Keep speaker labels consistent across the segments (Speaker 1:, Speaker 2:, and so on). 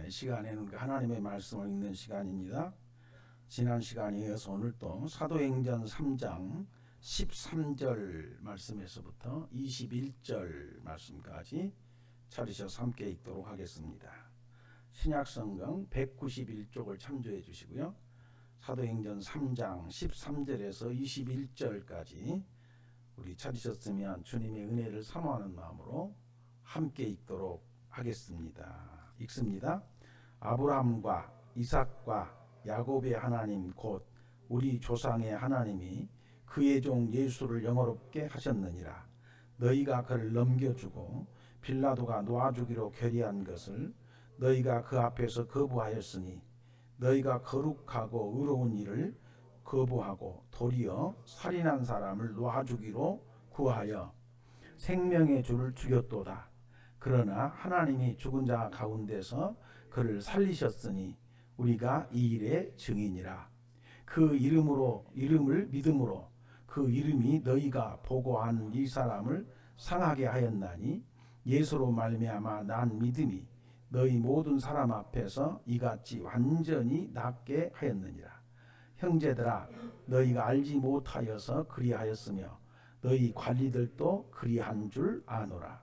Speaker 1: 시간에는 하나님의 말씀을 읽는 시간입니다. 지난 시간에 이어서 오늘 또 사도행전 3장 13절 말씀에서부터 21절 말씀까지 차리셔서 함께 읽도록 하겠습니다. 신약성경 191쪽을 참조해 주시고요. 사도행전 3장 13절에서 21절까지 우리 찾으셨으면 주님의 은혜를 사모하는 마음으로 함께 읽도록 하겠습니다. 읽습니다. 아브라함과 이삭과 야곱의 하나님 곧 우리 조상의 하나님이 그의 종 예수를 영화롭게 하셨느니라. 너희가 그를 넘겨주고 빌라도가 놓아주기로 결의한 것을 너희가 그 앞에서 거부하였으니 너희가 거룩하고 의로운 일을 거부하고 도리어 살인한 사람을 놓아주기로 구하여 생명의 주를 죽였도다. 그러나 하나님이 죽은 자 가운데서 그를 살리셨으니 우리가 이 일의 증인이라. 그 이름을 믿음으로 그 이름이 너희가 보고한 이 사람을 상하게 하였나니 예수로 말미암아 난 믿음이 너희 모든 사람 앞에서 이같이 완전히 낫게 하였느니라. 형제들아, 너희가 알지 못하여서 그리하였으며 너희 관리들도 그리한 줄 아노라.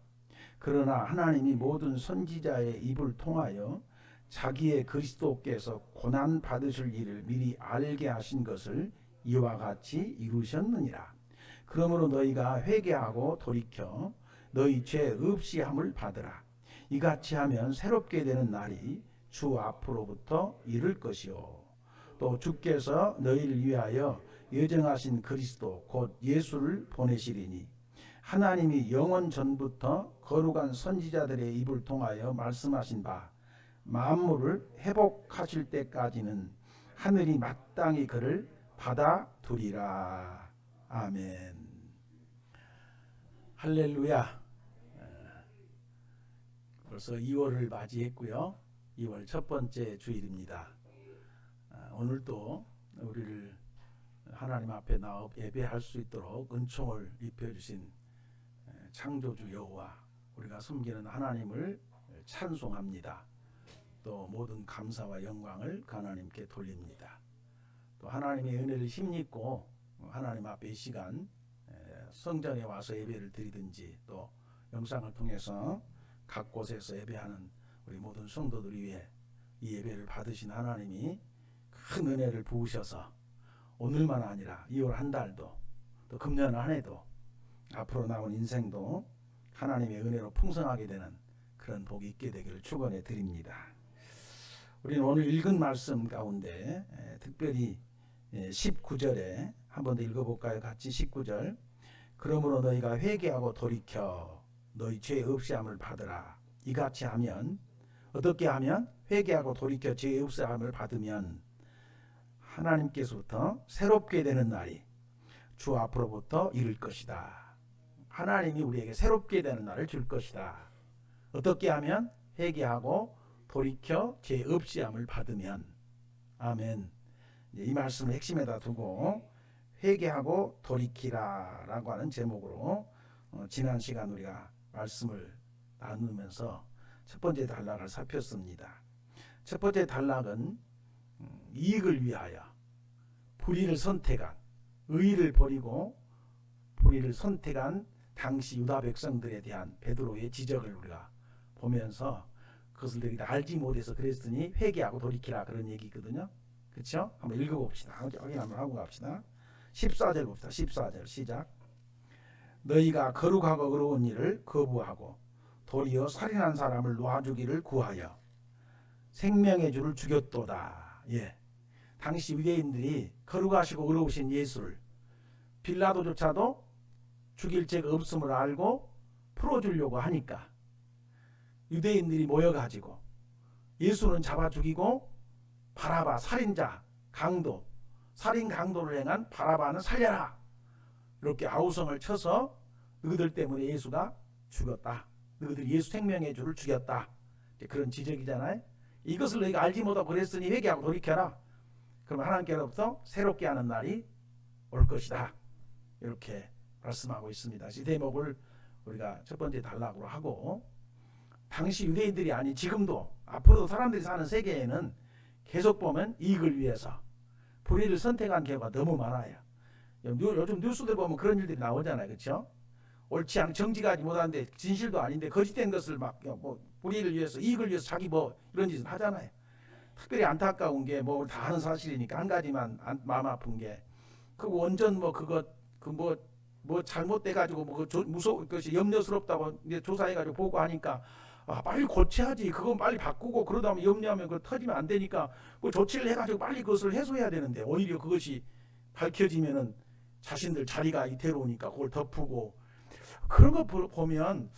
Speaker 1: 그러나 하나님이 모든 선지자의 입을 통하여 자기의 그리스도께서 고난 받으실 일을 미리 알게 하신 것을 이와 같이 이루셨느니라. 그러므로 너희가 회개하고 돌이켜 너희 죄 없이 함을 받으라. 이같이 하면 새롭게 되는 날이 주 앞으로부터 이를 것이요. 또 주께서 너희를 위하여 예정하신 그리스도 곧 예수를 보내시리니 하나님이 영원 전부터 거룩한 선지자들의 입을 통하여 말씀하신 바 만물을 회복하실 때까지는 하늘이 마땅히 그를 받아두리라. 아멘. 할렐루야. 벌써 2월을 맞이했고요. 2월 첫 번째 주일입니다. 오늘도 우리를 하나님 앞에 나와 예배할 수 있도록 은총을 입혀주신 창조주 여호와, 우리가 섬기는 하나님을 찬송합니다. 또 모든 감사와 영광을 하나님께 돌립니다. 또 하나님의 은혜를 힘입고 하나님 앞에 이 시간 성전에 와서 예배를 드리든지 또 영상을 통해서 각 곳에서 예배하는 우리 모든 성도들을 위해 이 예배를 받으신 하나님이 큰 은혜를 부으셔서 오늘만 아니라 2월 한 달도 또 금년 한 해도 앞으로 나온 인생도 하나님의 은혜로 풍성하게 되는 그런 복이 있게 되기를 축원해 드립니다. 우리는 오늘 읽은 말씀 가운데 특별히 19절에 한 번 더 읽어볼까요? 같이 19절. 그러므로 너희가 회개하고 돌이켜 너희 죄 없이 함을 받으라. 이같이 하면, 어떻게 하면? 회개하고 돌이켜 죄 없이 함을 받으면 하나님께서부터 새롭게 되는 날이 주 앞으로부터 이를 것이다. 하나님이 우리에게 새롭게 되는 날을 줄 것이다. 어떻게 하면? 회개하고 돌이켜 죄 없이 함을 받으면. 아멘. 이 말씀을 핵심에다 두고 회개하고 돌이키라 라고 하는 제목으로 지난 시간 우리가 말씀을 나누면서 첫 번째 단락을 살폈습니다. 첫 번째 단락은 이익을 위하여 불의를 선택한, 의의를 버리고 불의를 선택한 당시 유다 백성들에 대한 베드로의 지적을 우리가 보면서 그것을 너희가 알지 못해서 그랬으니 회개하고 돌이키라, 그런 얘기거든요. 그렇죠? 한번 읽어봅시다. 확인 한번 하고 갑시다. 14절 봅시다. 14절 시작. 너희가 거룩하고 의로운 일을 거부하고 도리어 살인한 사람을 놓아주기를 구하여 생명의 주를 죽였도다. 예. 당시 유대인들이 거룩하시고 의로우신 예수를 빌라도조차도 죽일 죄가 없음을 알고 풀어주려고 하니까 유대인들이 모여가지고 예수는 잡아 죽이고 바라바, 살인자, 강도, 살인 강도를 행한 바라바는 살려라, 이렇게 아우성을 쳐서 너희들 때문에 예수가 죽었다, 너희들이 예수 생명의 주를 죽였다, 그런 지적이잖아요. 이것을 너희가 알지 못하고 그랬으니 회개하고 돌이켜라. 그럼 하나님께로부터 새롭게 하는 날이 올 것이다, 이렇게 말씀하고 있습니다. 이 대목을 우리가 첫 번째 단락으로 하고 당시 유대인들이 아니 지금도 앞으로도 사람들이 사는 세계에는 계속 보면 이익을 위해서 불의를 선택한 경우가 너무 많아요. 요즘 뉴스들 보면 그런 일들이 나오잖아요. 그렇죠? 옳지 않은 정직하지 못한데 진실도 아닌데 거짓된 것을 막 뭐 불의를 위해서 이익을 위해서 자기 뭐 이런 짓을 하잖아요. 특별히 안타까운 게 뭐 다 아는 사실이니까 한 가지만 마음 아픈 게 그 원전 뭐 그거 그 뭐 잘못돼 가지고 뭐 무서 것이 염려스럽다고 이제 조사해 가지고 보고하니까 아 빨리 고쳐야지 그건 빨리 바꾸고 그러다 보면 염려하면 그 터지면 안 되니까 그 조치를 해 가지고 빨리 그것을 해소해야 되는데 오히려 그것이 밝혀지면은 자신들 자리가 이태로우니까 그걸 덮고 그런 거 보면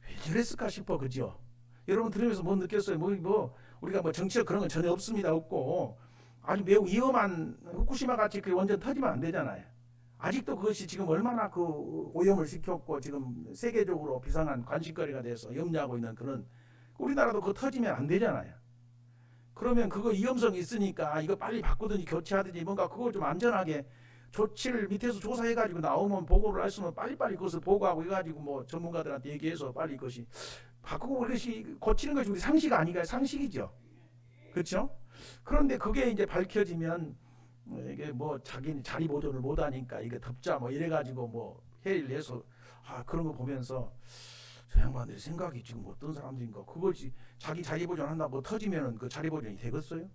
Speaker 1: 왜 이랬을까 싶어. 그죠? 여러분 들으면서 뭐 느꼈어요? 뭐 우리가 뭐 정치적 그런 건 전혀 없습니다. 없고 아주 매우 위험한 후쿠시마 같이 그 원전 터지면 안 되잖아요. 아직도 그것이 지금 얼마나 그 오염을 시켰고 지금 세계적으로 비상한 관심거리가 돼서 염려하고 있는 그런 우리나라도 그거 터지면 안 되잖아요. 그러면 그거 위험성이 있으니까 이거 빨리 바꾸든지 교체하든지 뭔가 그걸 좀 안전하게 조치를 밑에서 조사해가지고 나오면 보고를 했으면 빨리빨리 그것을 보고하고 해가지고 뭐 전문가들한테 얘기해서 빨리 그것이 바꾸고 그것이 고치는 것이 우리 상식 아닌가요? 상식이죠. 그렇죠? 그런데 그게 이제 밝혀지면 이게 뭐 자기는 자리 보존을 못하니까 이게 덮자 뭐 이래가지고 뭐 회의를 해서 아 그런 거 보면서 저 양반들이 생각이 지금 어떤 사람들인가 그것이 자기 자리 보존한다고 터지면은 그 자리 보존이 되겠어요?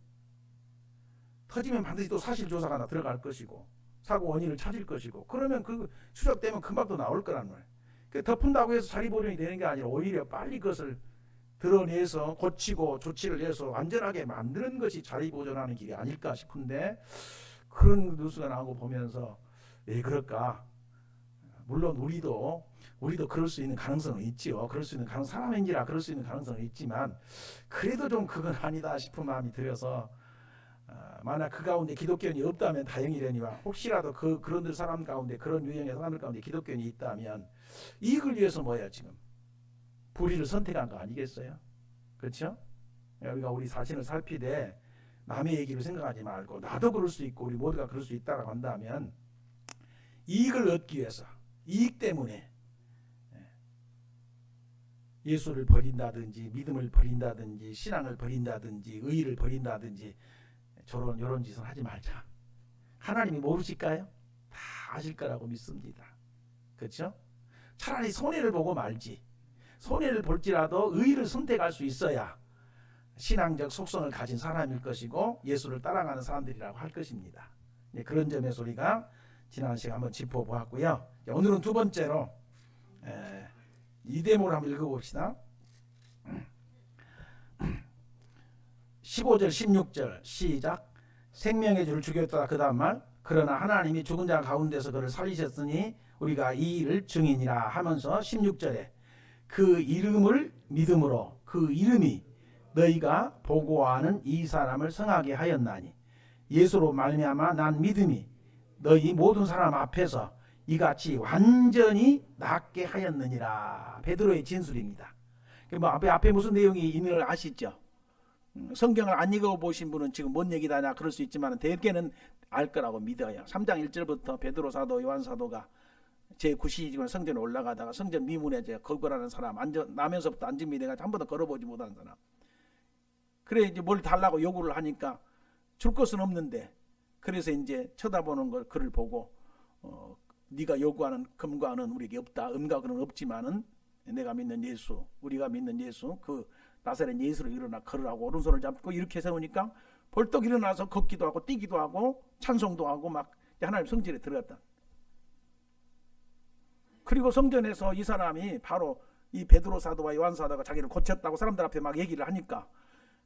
Speaker 1: 터지면 반드시 또 사실 조사가 나 들어갈 것이고 사고 원인을 찾을 것이고 그러면 그 추적되면 금방 또 나올 거란 말이에요. 덮은다고 해서 자리 보존이 되는 게 아니라 오히려 빨리 그것을 드러내서 고치고 조치를 해서 안전하게 만드는 것이 자리 보존하는 길이 아닐까 싶은데 그런 뉴스가 나오고 보면서 왜 그럴까? 물론 우리도 그럴 수 있는 가능성은 있지요. 그럴 수 있는 사람인지라 그럴 수 있는 가능성은 있지만 그래도 좀 그건 아니다 싶은 마음이 들어서 만약 그 가운데 기독교인이 없다면 다행이려니와 혹시라도 그런 사람 가운데 그런 유형의 사람들 가운데 기독교인이 있다면 이익을 위해서 뭐야 지금 불의를 선택한 거 아니겠어요? 그렇죠? 우리가 우리 자신을 살피되 남의 얘기를 생각하지 말고 나도 그럴 수 있고 우리 모두가 그럴 수 있다라고 한다면 이익을 얻기 위해서 이익 때문에 예수를 버린다든지 믿음을 버린다든지 신앙을 버린다든지 의의를 버린다든지 이런 짓은 하지 말자. 하나님이 모르실까요? 다 아실 거라고 믿습니다. 그렇죠? 차라리 손해를 보고 말지. 손해를 볼지라도 의의를 선택할 수 있어야 신앙적 속성을 가진 사람일 것이고 예수를 따라가는 사람들이라고 할 것입니다. 그런 점에서 우리가 지난 시간 한번 짚어보았고요. 오늘은 두 번째로 이 대목을 한번 읽어봅시다. 15절 16절 시작. 생명의 주를 죽였다. 그 다음 말 그러나 하나님이 죽은 자 가운데서 그를 살리셨으니 우리가 이 일을 증인이라 하면서 16절에 그 이름을 믿음으로 그 이름이 너희가 보고하는 이 사람을 성하게 하였나니 예수로 말미암아 난 믿음이 너희 모든 사람 앞에서 이같이 완전히 낫게 하였느니라. 베드로의 진술입니다. 뭐 앞에 무슨 내용이 있는 걸 아시죠? 성경을 안 읽어보신 분은 지금 뭔 얘기다냐 그럴 수 있지만 대개는 알 거라고 믿어요. 3장 1절부터 베드로 사도 요한 사도가 제9시기만 성전에 올라가다가 성전 미문에 이제 거부하는 사람 나면서부터 안진미 내가 한 번도 걸어보지 못한 사람. 그래 이제 뭘 달라고 요구를 하니까 줄 것은 없는데 그래서 이제 쳐다보는 걸 그를 보고 네가 요구하는 금과 은은 우리에게 없다. 은과 은은 없지만은 내가 믿는 예수 우리가 믿는 예수 그 나사렛 예수로 일어나 걸으라고 오른손을 잡고 이렇게 세우니까 벌떡 일어나서 걷기도 하고 뛰기도 하고 찬송도 하고 막 하나님 성전에 들어갔다. 그리고 성전에서 이 사람이 바로 이 베드로 사도와 요한 사도가 자기를 고쳤다고 사람들 앞에 막 얘기를 하니까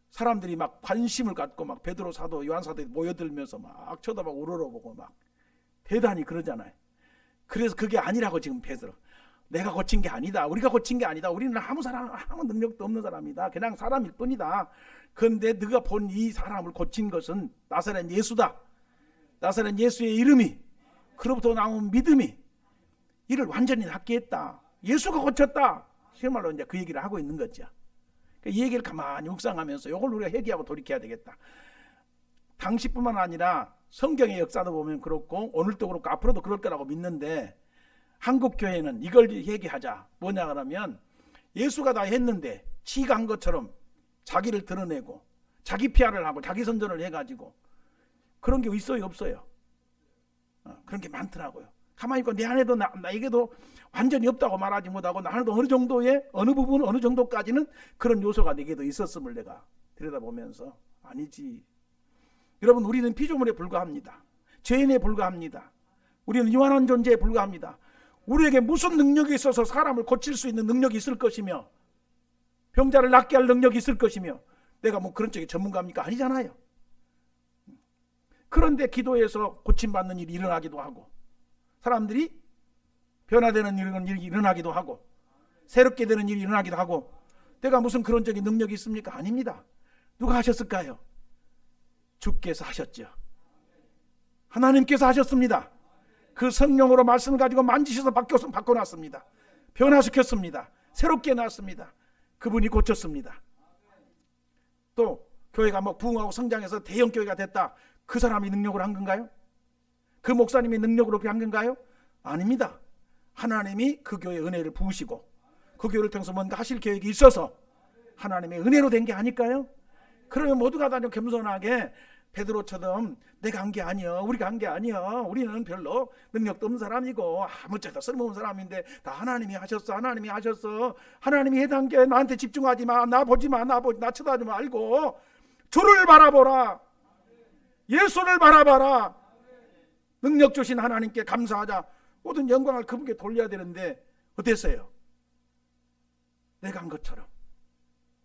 Speaker 1: 사람들이 막 관심을 갖고 막 베드로 사도 요한 사도에 모여들면서 막 쳐다보고 우러러보고 막 대단히 그러잖아요. 그래서 그게 아니라고 지금 베드로 내가 고친 게 아니다. 우리가 고친 게 아니다. 우리는 아무 능력도 없는 사람이다. 그냥 사람일 뿐이다. 그런데 네가 본 이 사람을 고친 것은 나사렛 예수다. 나사렛 예수의 이름이 그로부터 나온 믿음이 이를 완전히 낫게 했다. 예수가 고쳤다. 정말로 이제 그 얘기를 하고 있는 거죠. 이 얘기를 가만히 묵상하면서 이걸 우리가 회개하고 돌이켜야 되겠다. 당시뿐만 아니라 성경의 역사도 보면 그렇고 오늘도 그렇고 앞으로도 그럴 거라고 믿는데 한국 교회는 이걸 얘기하자. 뭐냐 그러면 예수가 다 했는데 지가 한 것처럼 자기를 드러내고 자기 PR을 하고 자기 선전을 해가지고 그런 게 있어요 없어요? 그런 게 많더라고요. 가만히 있고 내 안에도 나에게도 완전히 없다고 말하지 못하고 나 안에도 어느 정도의 어느 부분 어느 정도까지는 그런 요소가 내게도 있었음을 내가 들여다보면서 아니지. 여러분 우리는 피조물에 불과합니다. 죄인에 불과합니다. 우리는 유한한 존재에 불과합니다. 우리에게 무슨 능력이 있어서 사람을 고칠 수 있는 능력이 있을 것이며 병자를 낫게 할 능력이 있을 것이며 내가 뭐 그런 쪽에 전문가입니까? 아니잖아요. 그런데 기도해서 고침받는 일이 일어나기도 하고 사람들이 변화되는 일이 일어나기도 하고 새롭게 되는 일이 일어나기도 하고 내가 무슨 그런 적인 능력이 있습니까? 아닙니다. 누가 하셨을까요? 주께서 하셨죠. 하나님께서 하셨습니다. 그 성령으로 말씀을 가지고 만지셔서 바꿔놨습니다. 변화시켰습니다. 새롭게 놨습니다. 그분이 고쳤습니다. 또 교회가 뭐 부흥하고 성장해서 대형 교회가 됐다. 그 사람이 능력으로 한 건가요? 그 목사님이 능력으로 한 건가요? 아닙니다. 하나님이 그 교회에 은혜를 부으시고 그 교회를 통해서 뭔가 하실 계획이 있어서 하나님의 은혜로 된 게 아닐까요? 그러면 모두가 다 겸손하게 베드로처럼 내가 한 게 아니여, 우리가 한 게 아니여, 우리는 별로 능력도 없는 사람이고 아무짝도 쓸모없는 사람인데 다 하나님이 하셨어, 하나님이 하셨어, 하나님이 해당 게 나한테 집중하지 마, 나 보지 마, 나 쳐다보지 말고 주를 바라보라, 예수를 바라봐라. 능력 주신 하나님께 감사하자. 모든 영광을 그분께 돌려야 되는데 어땠어요? 내가 한 것처럼,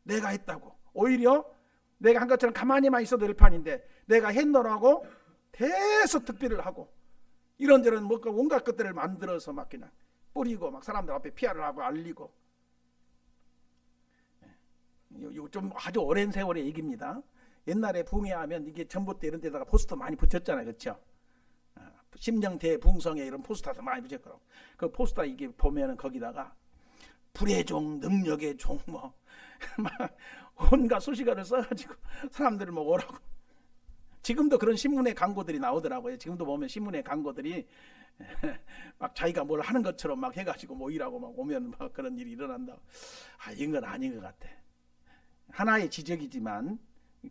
Speaker 1: 내가 했다고, 오히려 내가 한 것처럼 가만히만 있어도 될 판인데 내가 했노라고 대서 특별을 하고 이런저런 뭐 온갖 것들을 만들어서 막 그냥 뿌리고 막 사람들 앞에 PR을 하고 알리고. 이거 좀 아주 오랜 세월의 얘기입니다. 옛날에 부흥회하면 이게 전봇대 이런 데다가 포스터 많이 붙였잖아요, 그렇죠? 심령대 부흥성에 이런 포스터도 많이 붙였고 그 포스터 이게 보면은 거기다가 불의 종, 능력의 종 뭐 막 온갖 수식어를 써가지고 사람들을 뭐 오라고. 지금도 그런 신문의 광고들이 나오더라고요. 지금도 보면 신문의 광고들이 막 자기가 뭘 하는 것처럼 막 해가지고 모이라고 막 오면 막 그런 일이 일어난다. 이건 건 아닌 것 같아. 하나의 지적이지만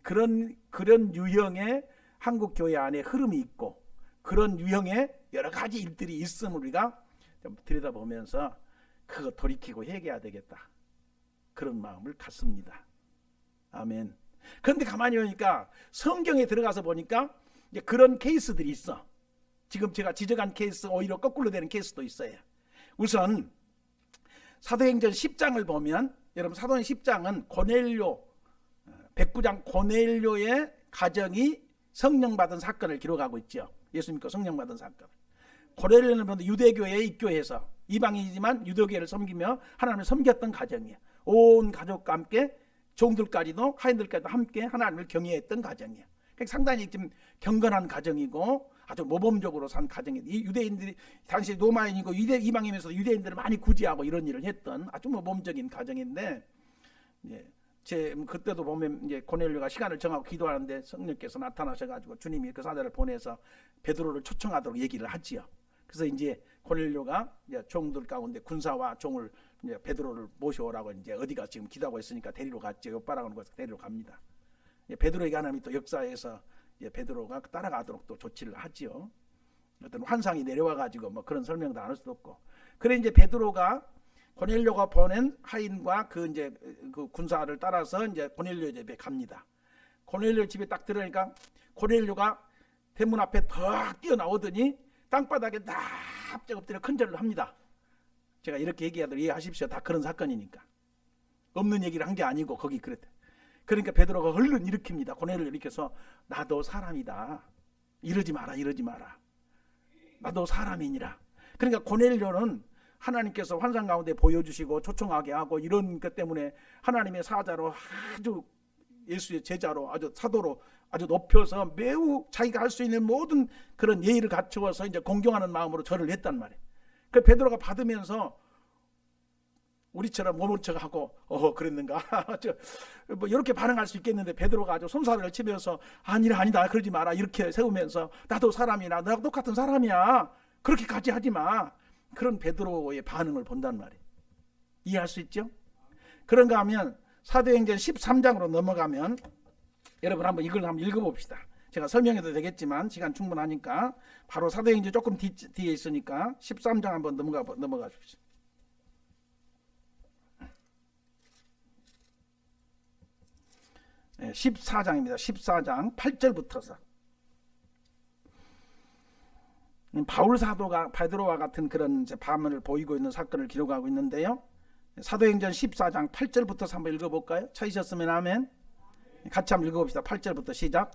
Speaker 1: 그런 유형의 한국 교회 안에 흐름이 있고 그런 유형의 여러 가지 일들이 있음을 우리가 좀 들여다보면서 그거 돌이키고 회개해야 되겠다. 그런 마음을 갖습니다. 아멘. 그런데 가만히 보니까 성경에 들어가서 보니까 이제 그런 케이스들이 있어. 지금 제가 지적한 케이스 오히려 거꾸로 되는 케이스도 있어요. 우선 사도행전 10장을 보면 여러분 사도행전 10장은 고넬료 백부장 고넬료의 가정이 성령 받은 사건을 기록하고 있죠. 예수 믿고 성령 받은 사건. 고넬료는 유대교회에 입교해서 이방인이지만 유대교회를 섬기며 하나님을 섬겼던 가정이에요. 온 가족과 함께 종들까지도 하인들까지도 함께 하나님을 경외했던 가정이에요. 그러니까 상당히 좀 경건한 가정이고 아주 모범적으로 산 가정이에요. 이 유대인들이 당시 로마인이고 이방인에서 유대인들을 많이 구제하고 이런 일을 했던 아주 모범적인 가정인데 그때도 보면 이제 고넬료가 시간을 정하고 기도하는데 성령께서 나타나셔가지고 주님이 그 사자를 보내서 베드로를 초청하도록 얘기를 하지요. 그래서 이제 고넬료가 이제 종들 가운데 군사와 종을 이제 베드로를 모셔오라고 이제 어디가 지금 기도하고 있으니까 데리러 갔죠. 옆바라는 곳에서 데리러 갑니다. 베드로에게 하나님이 또 역사에서 이제 베드로가 따라가도록 또 조치를 하지요. 어떤 환상이 내려와가지고 뭐 그런 설명도 안 할 수도 없고. 그래 이제 베드로가 고넬료가 보낸 하인과 그 이제 그 군사를 따라서 이제 고넬료 집에 갑니다. 고넬료 집에 딱 들어가니까 고넬료가 대문 앞에 턱 뛰어나오더니 땅바닥에 납작 엎드려 큰절을 합니다. 제가 이렇게 얘기하도록 이해하십시오. 다 그런 사건이니까. 없는 얘기를 한 게 아니고 거기 그랬대. 그러니까 베드로가 얼른 일으킵니다. 고넬료를 일으켜서 나도 사람이다. 이러지 마라, 이러지 마라. 나도 사람이니라. 그러니까 고넬료는 하나님께서 환상 가운데 보여주시고 초청하게 하고 이런 것 때문에 하나님의 사자로 아주 예수의 제자로 아주 사도로 아주 높여서 매우 자기가 할 수 있는 모든 그런 예의를 갖추어서 이제 공경하는 마음으로 절을 했단 말이에요. 그 베드로가 받으면서 우리처럼 모른 척하고 그랬는가 뭐 이렇게 반응할 수 있겠는데 베드로가 아주 손살을 치면서 아니다 그러지 마라 이렇게 세우면서 나도 사람이나 나도 똑같은 사람이야 그렇게까지 하지 마. 그런 베드로의 반응을 본단 말이에요. 이해할 수 있죠? 그런가 하면 사도행전 13장으로 넘어가면 여러분 한번 이걸 한번 읽어봅시다. 제가 설명해도 되겠지만 시간 충분하니까 바로 사도행전 조금 뒤에 있으니까 13장 한번 넘어가 주십시오. 네, 14장입니다. 14장 8절부터서 바울 사도가 베드로와 같은 그런 반면을 보이고 있는 사건을 기록하고 있는데요. 사도행전 14장 8절부터 한번 읽어볼까요? 찾으셨으면 아멘. 같이 한번 읽어봅시다. 8절부터 시작.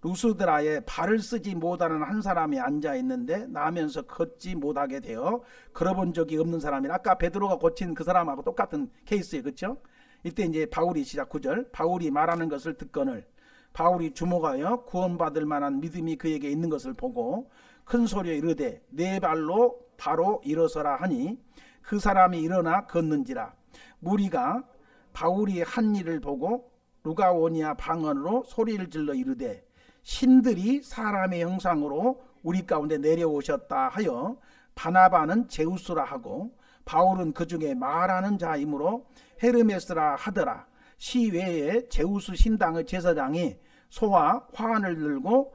Speaker 1: 루스드라에 발을 쓰지 못하는 한 사람이 앉아 있는데 나면서 걷지 못하게 되어 걸어본 적이 없는 사람이라. 아까 베드로가 고친 그 사람하고 똑같은 케이스예요. 그렇죠? 이때 이제 바울이 시작 9절. 바울이 말하는 것을 듣거늘 바울이 주목하여 구원받을 만한 믿음이 그에게 있는 것을 보고 큰 소리에 이르되 네 발로 바로 일어서라 하니 그 사람이 일어나 걷는지라. 무리가 바울이 한 일을 보고 루가오니아 방언으로 소리를 질러 이르되 신들이 사람의 형상으로 우리 가운데 내려오셨다 하여 바나바는 제우스라 하고 바울은 그 중에 말하는 자이므로 헤르메스라 하더라. 시외에 제우스 신당의 제사장이 소와 화환을 들고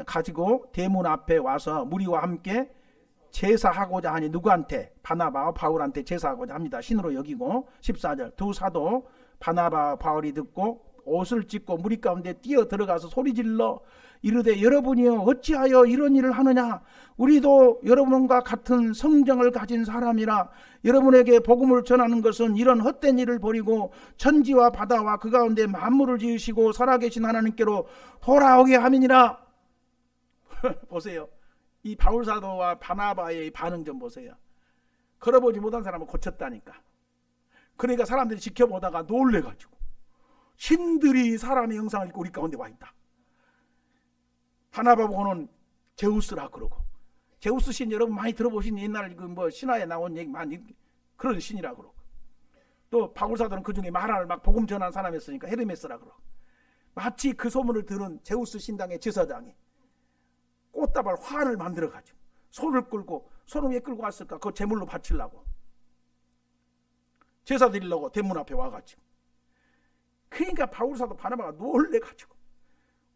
Speaker 1: 가지고 대문 앞에 와서 무리와 함께 제사하고자 하니 누구한테? 바나바와 바울한테 제사하고자 합니다. 신으로 여기고 14절 두 사도 바나바와 바울이 듣고 옷을 찢고 무리 가운데 뛰어 들어가서 소리질러 이르되 여러분이여 어찌하여 이런 일을 하느냐? 우리도 여러분과 같은 성정을 가진 사람이라. 여러분에게 복음을 전하는 것은 이런 헛된 일을 버리고 천지와 바다와 그 가운데 만물을 지으시고 살아계신 하나님께로 돌아오게 함이니라. 보세요. 이 바울 사도와 바나바의 반응 좀 보세요. 걸어보지 못한 사람은 고쳤다니까. 그러니까 사람들이 지켜보다가 놀래가지고 신들이 사람의 형상을 입고 우리 가운데 와 있다. 바나바 보고는 제우스라 그러고, 제우스 신 여러분 많이 들어보신 옛날 그 뭐 신화에 나온 얘기 많이 그런 신이라 그러고, 또 바울 사도는 그 중에 말을 막 복음 전한 사람이었으니까 헤르메스라 그러고, 마치 그 소문을 들은 제우스 신당의 제사장이 꽃다발 화를 만들어 가지고 소를 끌고, 소를 왜 끌고 왔을까? 그거 제물로 바치려고 제사 드리려고 대문 앞에 와가지고. 그러니까 바울 사도 바나바가 놀래가지고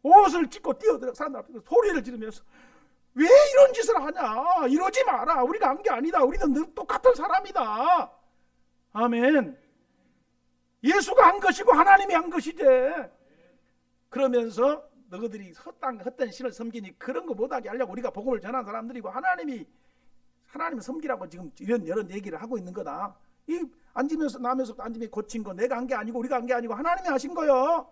Speaker 1: 옷을 찢고 뛰어들어 사람들 앞에서 소리를 지르면서 왜 이런 짓을 하냐? 이러지 마라. 우리가 한 게 아니다. 우리는 늘 똑같은 사람이다. 아멘. 예수가 한 것이고 하나님이 한 것이지. 그러면서 너희들이 헛된 신을 섬기니 그런 거 못하게 하려고 우리가 복음을 전한 사람들이고 하나님 섬기라고 지금 이런 얘기를 하고 있는 거다. 이 앉으면서 나면서 앉으면 고친 거 내가 한 게 아니고 우리가 한 게 아니고 하나님이 하신 거요.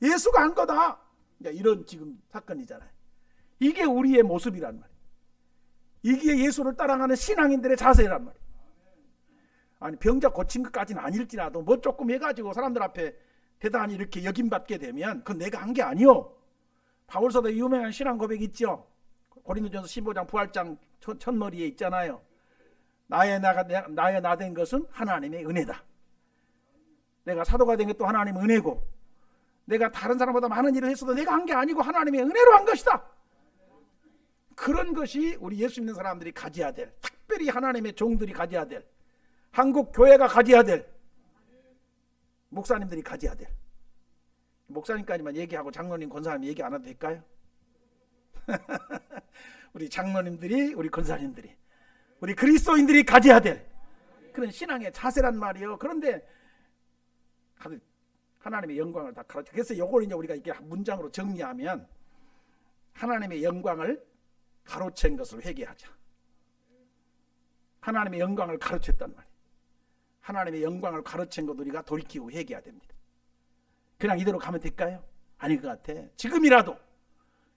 Speaker 1: 예수가 한 거다. 이런 지금 사건이잖아요. 이게 우리의 모습이란 말이에요. 이게 예수를 따라가는 신앙인들의 자세란 말이에요. 아니 병자 고친 것까지는 아닐지라도 뭐 조금 해가지고 사람들 앞에 대단히 이렇게 여김받게 되면 그건 내가 한 게 아니요. 바울서도 유명한 신앙 고백 있죠. 고린도전서 15장 부활장 첫머리에 있잖아요. 나의 나 된 것은 하나님의 은혜다. 내가 사도가 된 것도 하나님의 은혜고, 내가 다른 사람보다 많은 일을 했어도 내가 한 게 아니고 하나님의 은혜로 한 것이다. 그런 것이 우리 예수 믿는 사람들이 가져야 될, 특별히 하나님의 종들이 가져야 될, 한국 교회가 가져야 될, 목사님들이 가져야 될. 목사님까지만 얘기하고 장로님, 권사님 얘기 안 해도 될까요? 우리 장로님들이, 우리 권사님들이, 우리 그리스도인들이 가져야 될 그런 신앙의 자세란 말이에요. 그런데 하나님의 영광을 다 가르쳐. 그래서 이걸 이제 우리가 이렇게 문장으로 정리하면 하나님의 영광을 가로챈 것을 회개하자. 하나님의 영광을 가르쳤단 말이에요. 하나님의 영광을 가르친 것 우리가 돌이키고 회개해야 됩니다. 그냥 이대로 가면 될까요? 아닐 것 같아. 지금이라도,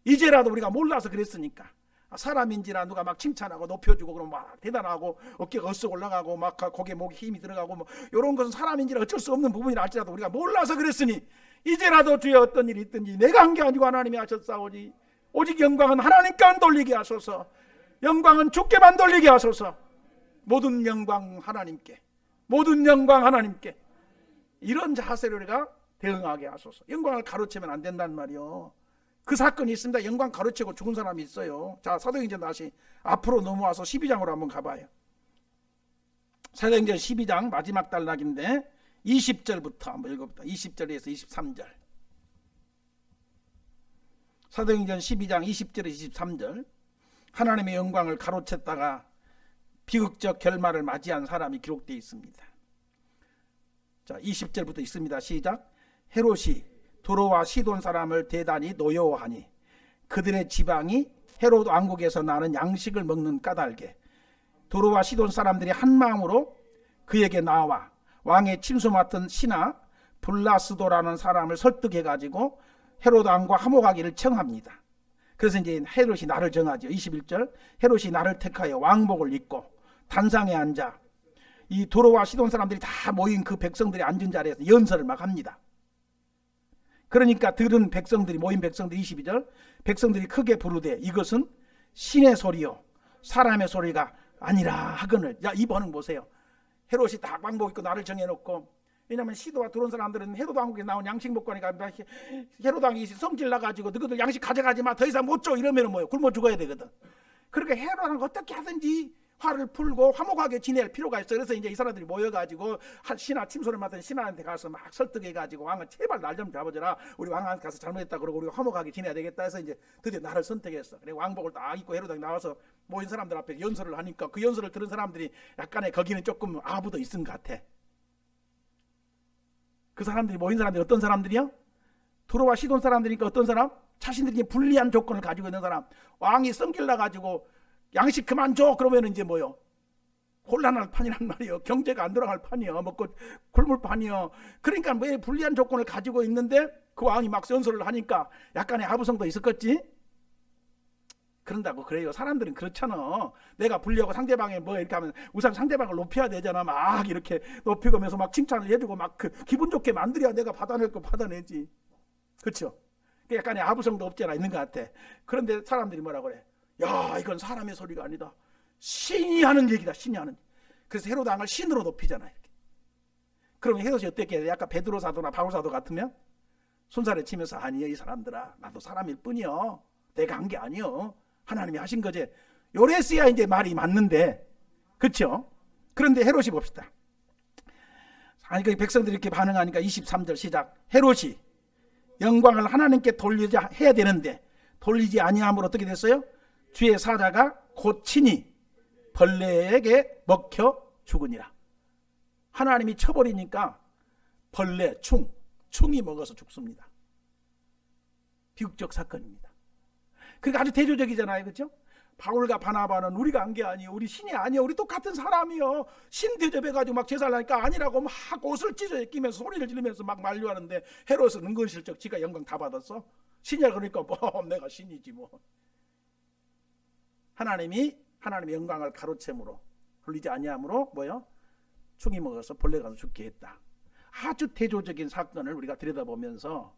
Speaker 1: 이제라도 우리가 몰라서 그랬으니까 사람인지라 누가 막 칭찬하고 높여주고 그러면 막 대단하고 어깨가 어쓱 올라가고 막 고개 목에 힘이 들어가고 뭐 이런 것은 사람인지라 어쩔 수 없는 부분이라 할지라도 우리가 몰라서 그랬으니 이제라도 주여 어떤 일이 있든지 내가 한 게 아니고 하나님이 하셨사오니 오직 영광은 하나님께만 돌리게 하소서. 영광은 주께만 돌리게 하소서. 모든 영광 하나님께, 모든 영광 하나님께. 이런 자세로 우리가 대응하게 하소서. 영광을 가로채면 안 된단 말이요. 그 사건이 있습니다. 영광 가로채고 죽은 사람이 있어요. 자, 사도행전 다시 앞으로 넘어와서 12장으로 한번 가봐요. 사도행전 12장 마지막 단락인데 20절부터 한번 읽어봅니다. 20절에서 23절. 사도행전 12장 20절에서 23절. 하나님의 영광을 가로챘다가 비극적 결말을 맞이한 사람이 기록되어 있습니다. 자, 20절부터 있습니다. 시작. 헤롯이 두로와 시돈 사람을 대단히 노여워하니 그들의 지방이 헤롯 왕국에서 나는 양식을 먹는 까닭에 두로와 시돈 사람들이 한 마음으로 그에게 나와 왕의 침수 맡은 신하 블라스도라는 사람을 설득해가지고 헤롯 왕과 화목하기를 청합니다. 그래서 이제 헤롯이 날을 정하죠. 21절. 헤롯이 나를 택하여 왕복을 입고 단상에 앉아 이 두로와 시돈 사람들이 다 모인 그 백성들이 앉은 자리에서 연설을 막 합니다. 그러니까 들은 백성들이, 모인 백성들이 22절, 백성들이 크게 부르되 이것은 신의 소리요 사람의 소리가 아니라 하거늘. 야, 이 반응 보세요. 헤롯이 다 왕복 입고 나를 정해놓고, 왜냐하면 시도와 들어온 사람들은 헤롯 왕국에 나온 양식 먹고 하니까 헤롯 왕이 성질 나가지고 너희들 양식 가져가지 마, 더 이상 못 줘, 이러면 뭐예요? 굶어 죽어야 되거든. 그러니까 헤롯 왕은 어떻게 하든지 화를 풀고 화목하게 지낼 필요가 있어. 그래서 이제 이 사람들이 모여가지고 신하 침소를 맡은 신하한테 가서 막 설득해가지고 왕은 제발 날 좀 잡아줘라. 우리 왕한테 가서 잘못했다 그러고 우리가 화목하게 지내야 되겠다 해서 이제 드디어 나를 선택했어. 그래 왕복을 딱 입고 헤롯 왕이 나와서 모인 사람들 앞에 연설을 하니까 그 연설을 들은 사람들이 약간의 거기는 조금 아부도 있은 것 같아. 그 사람들이 모인 사람들이 어떤 사람들이요? 두로와 시돈 사람들이니까 어떤 사람? 자신들이 불리한 조건을 가지고 있는 사람. 왕이 성질 나가지고 양식 그만 줘 그러면 이제 뭐요? 곤란할 판이란 말이요. 경제가 안 돌아갈 판이요. 먹고 굶을 판이요. 그러니까 왜 불리한 조건을 가지고 있는데 그 왕이 막 연설을 하니까 약간의 아부성도 있었겠지? 그런다고 그래요. 사람들은 그렇잖아. 내가 불리하고 상대방이 뭐 이렇게 하면 우선 상대방을 높여야 되잖아. 막 이렇게 높이면서 막 칭찬을 해주고 막 그 기분 좋게 만들어야 내가 받아낼 거 받아내지. 그렇죠? 약간의 아부성도 없지 않아 있는 것 같아. 그런데 사람들이 뭐라 그래? 야, 이건 사람의 소리가 아니다. 신이 하는 얘기다. 신이 하는. 그래서 헤롯 왕을 신으로 높이잖아. 이렇게. 그러면 헤롯이 어떻게 해야? 약간 베드로 사도나 바울 사도 같으면 손살에 치면서 아니요, 이 사람들아, 나도 사람일 뿐이요. 내가 한 게 아니요. 하나님이 하신 거지. 요랬어야 이제 말이 맞는데, 그렇죠? 그런데 헤롯이 봅시다. 아니 그 백성들이 이렇게 반응하니까 23절 시작. 헤롯이 영광을 하나님께 돌리자 해야 되는데 돌리지 아니함으로 어떻게 됐어요? 주의 사자가 곧 친히 벌레에게 먹혀 죽으니라. 하나님이 쳐버리니까 벌레, 충이 먹어서 죽습니다. 비극적 사건입니다. 그러니까 아주 대조적이잖아요. 그렇죠? 바울과 바나바는 우리가 한 게 아니에요. 우리 신이 아니에요. 우리 똑같은 사람이요. 신 대접해가지고 막 제사를 하니까 아니라고 막 옷을 찢어 끼면서 소리를 지르면서 막 만류하는데 헤롯은 은근슬쩍 지가 영광 다 받았어. 신이야 그러니까 뭐 내가 신이지 뭐. 하나님의 영광을 가로채므로 흘리지 아니함으로 뭐요? 충이 먹어서 벌레가 가서 죽게 했다. 아주 대조적인 사건을 우리가 들여다보면서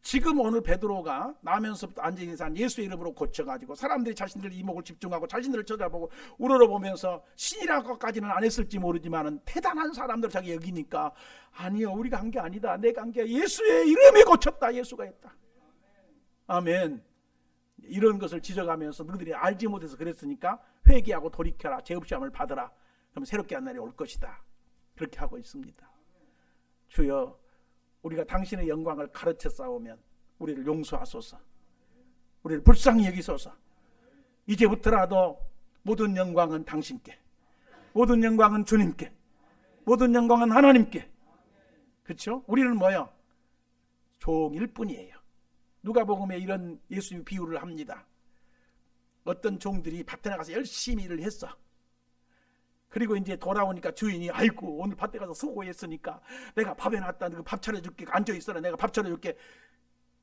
Speaker 1: 지금 오늘 베드로가 나면서부터 앉아있는 사람 예수의 이름으로 고쳐가지고 사람들이 자신들 이목을 집중하고 자신들을 쳐다보고 우러러보면서 신이라고까지는 안 했을지 모르지만 대단한 사람들 자기 여기니까 아니요, 우리가 한 게 아니다. 내가 한 게 예수의 이름이 고쳤다. 예수가 했다. 아멘. 이런 것을 지적하면서 너희들이 알지 못해서 그랬으니까 회개하고 돌이켜라. 죄업시험을 받으라. 그럼 새롭게 한 날이 올 것이다. 그렇게 하고 있습니다. 주여, 우리가 당신의 영광을 가르쳐 싸우면 우리를 용서하소서. 우리를 불쌍히 여기소서. 이제부터라도 모든 영광은 당신께, 모든 영광은 주님께, 모든 영광은 하나님께. 그렇죠? 우리는 뭐요? 종일 뿐이에요. 누가복음에 이런 예수의 비유를 합니다. 어떤 종들이 밭에 나가서 열심히 일을 했어. 그리고 이제 돌아오니까 주인이 아이고 오늘 밭에 가서 수고했으니까 내가 밥 해놨다. 그 밥 차려줄게. 앉아있어라. 내가 밥 차려줄게.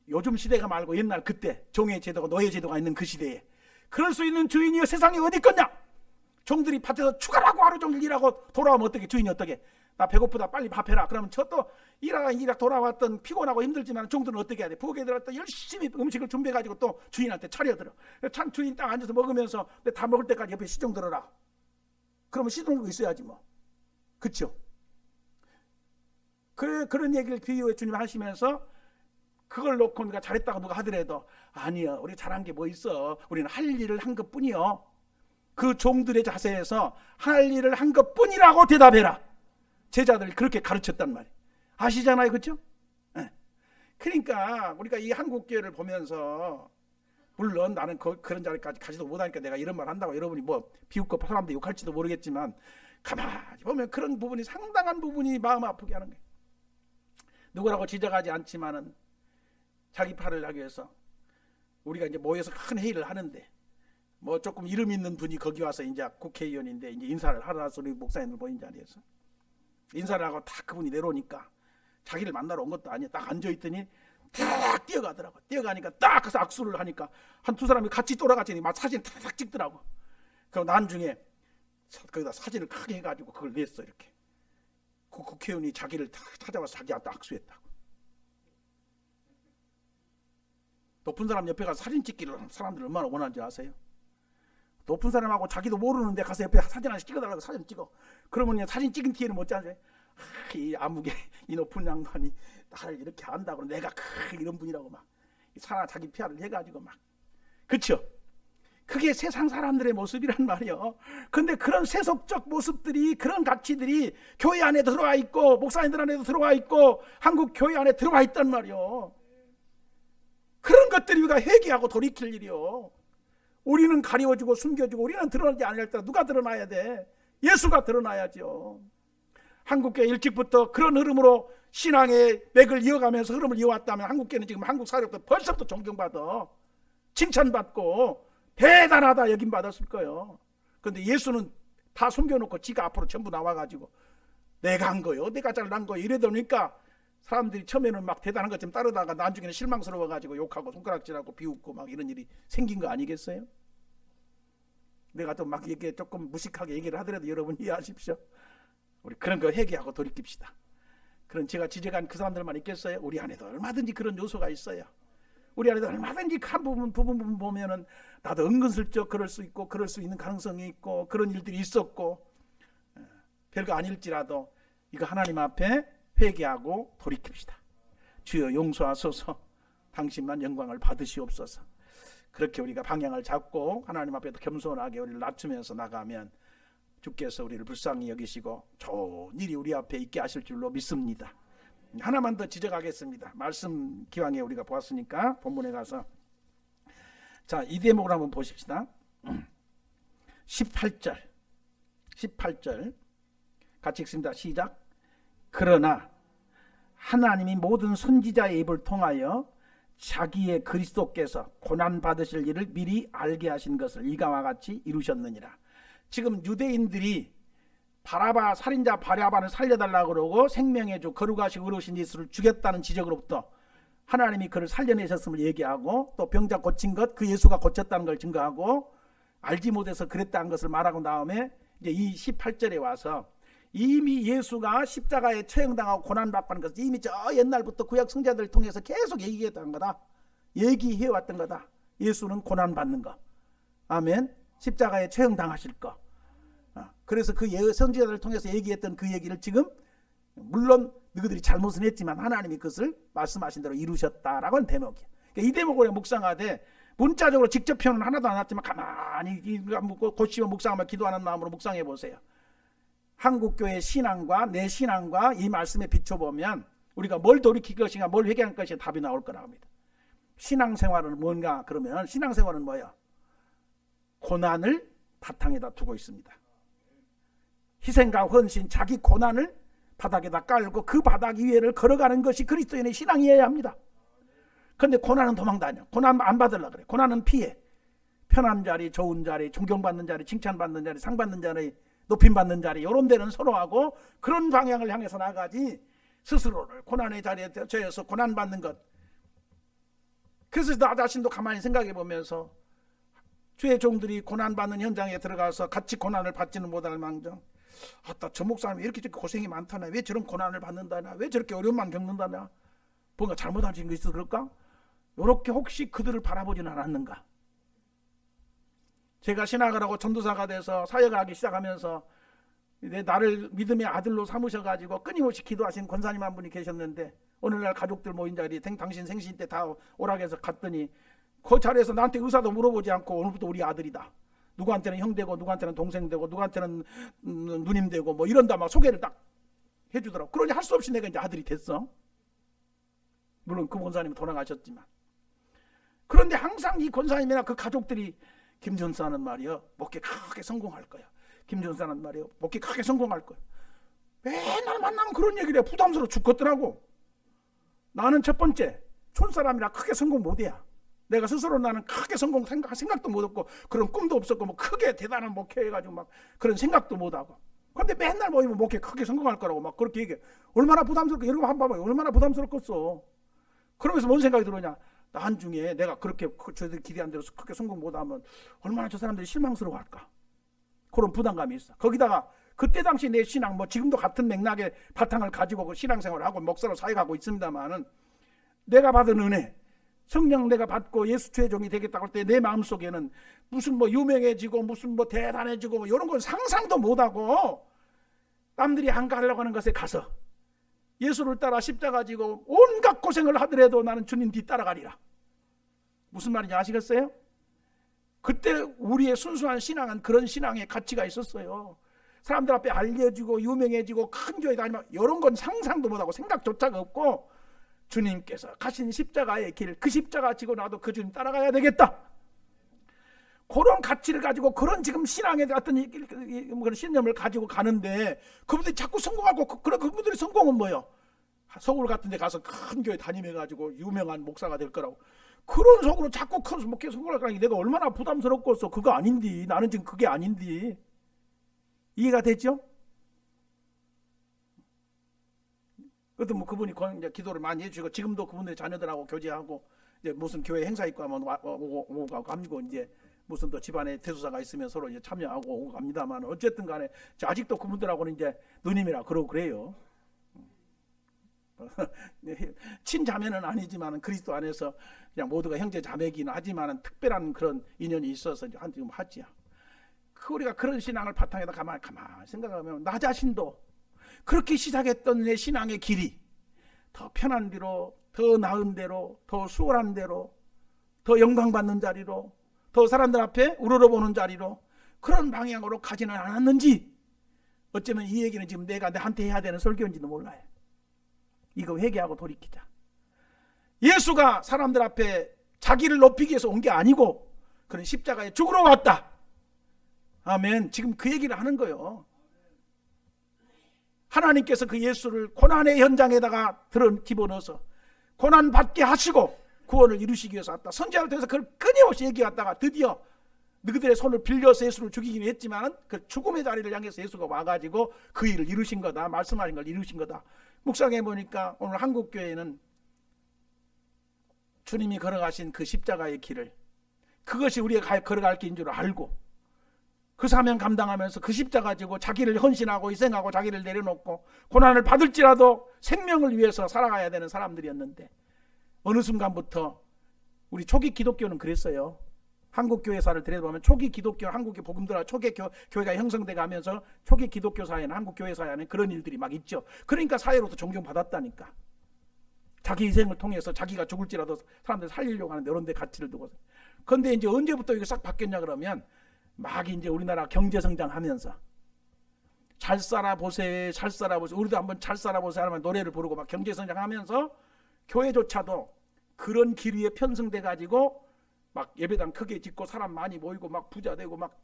Speaker 1: 요즘 시대가 말고 옛날 그때 종의 제도가 노예 제도가 있는 그 시대에 그럴 수 있는 주인이 세상에 어디 있겠냐. 종들이 밭에서 추가라고 하루 종일 일하고 돌아오면 어떻게? 주인이 어떻게? 나 배고프다 빨리 밥 해라. 그러면 저 또 일하다 돌아왔던 피곤하고 힘들지만 종들은 어떻게 해야 돼? 부엌에 들어갔다 열심히 음식을 준비해가지고 또 주인한테 차려들어. 참 주인 딱 앉아서 먹으면서 다 먹을 때까지 옆에 시종 들어라. 그러면 시종 들고 있어야지 뭐. 그렇죠? 그런 얘기를 비유해 주님 하시면서 그걸 놓고 우리가 잘했다고 누가 하더라도 아니요, 우리 잘한 게 뭐 있어. 우리는 할 일을 한 것뿐이요. 그 종들의 자세에서 할 일을 한 것뿐이라고 대답해라. 제자들을 그렇게 가르쳤단 말이에요. 아시잖아요, 그렇죠? 네. 그러니까 우리가 이 한국교회를 보면서 물론 나는 그런 자리까지 가지도 못하니까 내가 이런 말 한다고 여러분이 뭐 비웃고 사람들 욕할지도 모르겠지만 가만히 보면 그런 부분이 상당한 부분이 마음 아프게 하는 거예요. 누구라고 지적하지 않지만은 자기 팔을 하기 위해서 우리가 이제 모여서 큰 회의를 하는데 뭐 조금 이름 있는 분이 거기 와서 이제 국회의원인데 이제 인사를 하러 와서 우리 목사님들 모인 자리에서 인사를 하고 딱 그분이 내려오니까 자기를 만나러 온 것도 아니에요. 딱 앉아있더니 딱 뛰어가더라고. 뛰어가니까 딱 가서 악수를 하니까 한 두 사람이 같이 돌아갔더니 막 사진 탁 찍더라고. 그럼 나중에 거기다 사진을 크게 해가지고 그걸 냈어. 이렇게 그 국회의원이 자기를 탁 찾아와서 자기한테 악수했다고. 높은 사람 옆에 가서 사진 찍기를 사람들 얼마나 원하는지 아세요? 높은 사람하고 자기도 모르는데 가서 옆에 사진 하나씩 찍어달라고 사진 찍어. 그러면 사진 찍은 뒤에는 못지않아요. 이 아무개 이 높은 양반이 나를 이렇게 안다고 내가 이런 분이라고 막 사람 자기 피아를 해가지고 막 그렇죠? 그게 세상 사람들의 모습이란 말이요. 근데 그런 세속적 모습들이 그런 가치들이 교회 안에 들어와 있고 목사님들 안에도 들어와 있고 한국 교회 안에 들어와 있단 말이요. 그런 것들이 우리가 회개하고 돌이킬 일이요. 우리는 가리워주고 숨겨주고 우리는 드러나지 않을 때 누가 드러나야 돼? 예수가 드러나야죠. 한국교회 일찍부터 그런 흐름으로 신앙의 맥을 이어가면서 흐름을 이어왔다면 한국교회는 지금 한국 사회로부터 벌써부터 존경받아 칭찬받고 대단하다 여김받았을 거예요. 그런데 예수는 다 숨겨놓고 지가 앞으로 전부 나와가지고 내가 한 거요, 내가 잘난 거요 이러더니까 사람들이 처음에는 막 대단한 것 좀 따르다가 나중에는 실망스러워가지고 욕하고 손가락질하고 비웃고 막 이런 일이 생긴 거 아니겠어요? 내가 또 막 이렇게 조금 무식하게 얘기를 하더라도 여러분 이해하십시오. 우리 그런 거 회개하고 돌이킵시다. 그런 제가 지적한 그 사람들만 있겠어요? 우리 안에도 얼마든지 그런 요소가 있어요. 우리 안에도 얼마든지 한 부분 보면은 나도 은근슬쩍 그럴 수 있고 그럴 수 있는 가능성이 있고 그런 일들이 있었고 별거 아닐지라도 이거 하나님 앞에 회개하고 돌이킵시다. 주여 용서하소서 당신만 영광을 받으시옵소서. 그렇게 우리가 방향을 잡고 하나님 앞에 겸손하게 우리를 낮추면서 나가면 주께서 우리를 불쌍히 여기시고 좋은 일이 우리 앞에 있게 하실 줄로 믿습니다. 하나만 더 지적하겠습니다. 말씀 기왕에 우리가 보았으니까 본문에 가서 자, 이 대목을 한번 보십시다. 18절 같이 읽습니다. 시작. 그러나 하나님이 모든 선지자의 입을 통하여 자기의 그리스도께서 고난 받으실 일을 미리 알게 하신 것을 이가와 같이 이루셨느니라. 지금 유대인들이 바라바 살인자 바라바를 살려달라고 그러고 생명의 주 거룩하시고 의로우신 예수를 죽였다는 지적으로부터 하나님이 그를 살려내셨음을 얘기하고 또 병자 고친 것 그 예수가 고쳤다는 걸 증거하고 알지 못해서 그랬다는 것을 말하고 다음에 이제 이 18절에 와서 이미 예수가 십자가에 처형당하고 고난받고 하는 것을 이미 저 옛날부터 구약 성자들을 통해서 계속 얘기했던 거다. 얘기해왔던 거다. 예수는 고난받는 거. 아멘. 십자가에 처형당하실 거. 그래서 그 선지자들을 통해서 얘기했던 그 얘기를 지금 물론 너희들이 잘못은 했지만 하나님이 그것을 말씀하신 대로 이루셨다라고 하는 대목이에요. 그러니까 이 대목을 묵상하되 문자적으로 직접 표현은 하나도 안 났지만 가만히 고치며 묵상하며 기도하는 마음으로 묵상해 보세요. 한국교회 신앙과 내 신앙과 이 말씀에 비춰보면 우리가 뭘 돌이킬 것인가 뭘 회개할 것인가 답이 나올 거라고 합니다. 신앙생활은 뭔가 그러면 신앙생활은 뭐예요? 고난을 바탕에다 두고 있습니다. 희생과 헌신 자기 고난을 바닥에다 깔고 그 바닥 위에를 걸어가는 것이 그리스도인의 신앙이어야 합니다. 그런데 고난은 도망다녀. 고난 안 받으려고 그래. 고난은 피해. 편한 자리, 좋은 자리, 존경받는 자리, 칭찬받는 자리, 상받는 자리, 높임받는 자리 이런 데는 서로하고 그런 방향을 향해서 나가지 스스로를 고난의 자리에 처해서 고난받는 것. 그래서 나 자신도 가만히 생각해 보면서 주의 종들이 고난받는 현장에 들어가서 같이 고난을 받지는 못할 망정 아따 저 목사님이 이렇게 고생이 많다나 왜 저런 고난을 받는다나 왜 저렇게 어려움만 겪는다나 뭔가 잘못한 게 있어서 그럴까? 이렇게 혹시 그들을 바라보지는 않았는가? 제가 신학을 하고 전도사가 돼서 사역을 하기 시작하면서 나를 믿음의 아들로 삼으셔가지고 끊임없이 기도하신 권사님 한 분이 계셨는데 오늘날 가족들 모인 자리에 당신 생신 때 다 오라고 해서 갔더니 그 자리에서 나한테 의사도 물어보지 않고 오늘부터 우리 아들이다. 누구한테는 형 되고 누구한테는 동생 되고 누구한테는 누님 되고 뭐 이런다 막 소개를 딱 해주더라고. 그러니 할 수 없이 내가 이제 아들이 됐어. 물론 그 권사님은 돌아가셨지만. 그런데 항상 이 권사님이나 그 가족들이 김전사는 말이요 목회 크게 성공할 거야. 김전사는 말이요 목회 크게 성공할 거야. 맨날 만나면 그런 얘기를 해. 부담스러워 죽겠더라고. 나는 첫 번째 촌사람이라 크게 성공 못해야. 내가 스스로 나는 크게 성공 생각도 못했고 그런 꿈도 없었고 뭐 크게 대단한 목회해가지고 막 그런 생각도 못하고. 근데 맨날 모이면 목회 크게 성공할 거라고 막 그렇게 얘기해. 얼마나 부담스럽게. 여러분 한번 봐봐요. 얼마나 부담스럽겠어. 그러면서 뭔 생각이 들어오냐. 나중에 내가 그렇게 저희들이 기대한 대로 크게 성공 못하면 얼마나 저 사람들이 실망스러워할까. 그런 부담감이 있어. 거기다가 그때 당시 내 신앙 뭐 지금도 같은 맥락의 바탕을 가지고 그 신앙생활을 하고 목사로 사역하고 있습니다만은 내가 받은 은혜 성령 내가 받고 예수 주의 종이 되겠다고 할 때 내 마음속에는 무슨 뭐 유명해지고 무슨 뭐 대단해지고 뭐 이런 건 상상도 못하고 남들이 안 가려고 하는 것에 가서 예수를 따라 십자가 지고 온갖 고생을 하더라도 나는 주님 뒤 따라가리라. 무슨 말인지 아시겠어요? 그때 우리의 순수한 신앙은 그런 신앙의 가치가 있었어요. 사람들 앞에 알려지고 유명해지고 큰 교회 다니면 이런 건 상상도 못하고 생각조차가 없고 주님께서 가신 십자가의 길, 그 십자가 지고 나도 그 주님 따라가야 되겠다. 그런 가치를 가지고 그런 지금 신앙의 어떤 그런 신념을 가지고 가는데 그분들이 자꾸 성공하고 그분들의 성공은 뭐예요? 서울 같은 데 가서 큰 교회 담임해가지고 유명한 목사가 될 거라고. 그런 속으로 자꾸 커서 뭐 계속 성공할 거라니 내가 얼마나 부담스럽겠어. 그거 아닌디. 나는 지금 그게 아닌디. 이해가 됐죠? 그것도 뭐 그분이 이제 기도를 많이 해주시고 지금도 그분들의 자녀들하고 교제하고 이제 무슨 교회 행사 있고 하면 오고 가고 이제 무슨 또 집안에 대소사가 있으면 서로 이제 참여하고 오고 갑니다만 어쨌든 간에 아직도 그분들하고는 이제 누님이라 그러고 그래요. 친자매는 아니지만 그리스도 안에서 그냥 모두가 형제 자매기는 하지만 특별한 그런 인연이 있어서 이제 지금 하지요. 우리가 그런 신앙을 바탕에다 가만히 생각하면 나 자신도 그렇게 시작했던 내 신앙의 길이 더 편한 대로, 더 나은 대로, 더 수월한 대로, 더 영광받는 자리로, 더 사람들 앞에 우러러보는 자리로 그런 방향으로 가지는 않았는지 어쩌면 이 얘기는 지금 내가 나한테 해야 되는 설교인지도 몰라요. 이거 회개하고 돌이키자. 예수가 사람들 앞에 자기를 높이기 위해서 온 게 아니고 그런 십자가에 죽으러 왔다. 아멘. 지금 그 얘기를 하는 거예요. 하나님께서 그 예수를 고난의 현장에다가 집어넣어서 고난받게 하시고 구원을 이루시기 위해서 왔다. 선지자를 통해서 그걸 끊임없이 얘기했다가 드디어 너희들의 손을 빌려서 예수를 죽이긴 했지만 그 죽음의 자리를 향해서 예수가 와가지고 그 일을 이루신 거다. 말씀하신 걸 이루신 거다. 묵상해 보니까 오늘 한국교회는 주님이 걸어가신 그 십자가의 길을 그것이 우리가 걸어갈 길인 줄 알고 그 사명 감당하면서 그 십자가 지고 자기를 헌신하고 희생하고 자기를 내려놓고 고난을 받을지라도 생명을 위해서 살아가야 되는 사람들이었는데 어느 순간부터 우리 초기 기독교는 그랬어요. 한국 교회사를 들여다보면 초기 기독교, 한국의 복음들아 초기 교회가 형성돼 가면서 초기 기독교 사회는 한국 교회 사회는 그런 일들이 막 있죠. 그러니까 사회로서 존경받았다니까. 자기 희생을 통해서 자기가 죽을지라도 사람들 살리려고 하는 이런 데 가치를 두고서. 그런데 이제 언제부터 이게 싹 바뀌었냐 그러면 막 이제 우리나라 경제 성장하면서 잘 살아보세, 잘 살아보세. 우리도 한번 잘 살아보세 하면 노래를 부르고 막 경제 성장하면서 교회조차도 그런 길 위에 편성돼 가지고 막 예배당 크게 짓고 사람 많이 모이고 막 부자 되고 막